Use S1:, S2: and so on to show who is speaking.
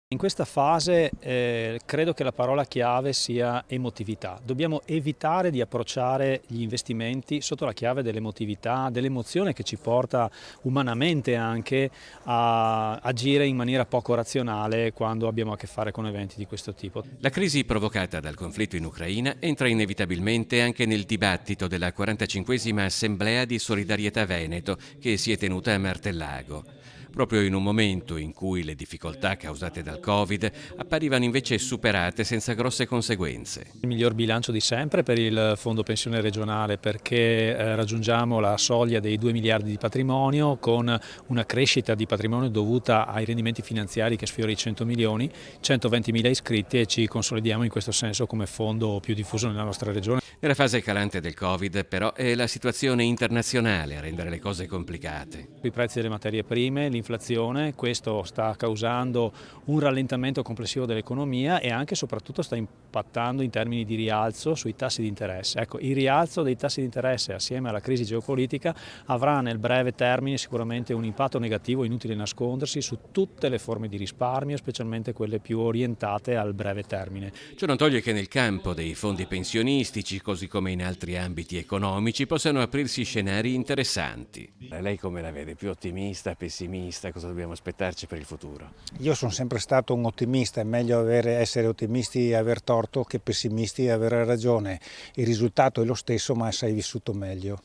S1: In questa fase credo che la parola chiave sia emotività. Dobbiamo evitare di approcciare gli investimenti sotto la chiave dell'emotività, dell'emozione che ci porta umanamente anche a agire in maniera poco razionale quando abbiamo a che fare con eventi di questo tipo.
S2: La crisi provocata dal conflitto in Ucraina entra inevitabilmente anche nel dibattito della 45esima Assemblea di Solidarietà Veneto che si è tenuta a Martellago, proprio in un momento in cui le difficoltà causate dal Covid apparivano invece superate senza grosse conseguenze.
S1: Il miglior bilancio di sempre per il Fondo Pensione Regionale perché raggiungiamo la soglia dei 2 miliardi di patrimonio con una crescita di patrimonio dovuta ai rendimenti finanziari che sfiora i 100 milioni, 120 mila iscritti e ci consolidiamo in questo senso come fondo più diffuso nella nostra regione.
S2: Nella fase calante del Covid, però, è la situazione internazionale a rendere le cose complicate.
S1: I prezzi delle materie prime, l'inflazione, questo sta causando un rallentamento complessivo dell'economia e anche e soprattutto sta impattando in termini di rialzo sui tassi di interesse. Ecco, il rialzo dei tassi di interesse assieme alla crisi geopolitica avrà nel breve termine sicuramente un impatto negativo, inutile nascondersi, su tutte le forme di risparmio, specialmente quelle più orientate al breve termine.
S2: Ciò non toglie che nel campo dei fondi pensionistici, così come in altri ambiti economici, possano aprirsi scenari interessanti. Lei come la vede? Più ottimista, pessimista? Cosa dobbiamo aspettarci per il futuro?
S3: Io sono sempre stato un ottimista, è meglio essere ottimisti e aver torto che pessimisti e avere ragione. Il risultato è lo stesso, ma sei vissuto meglio.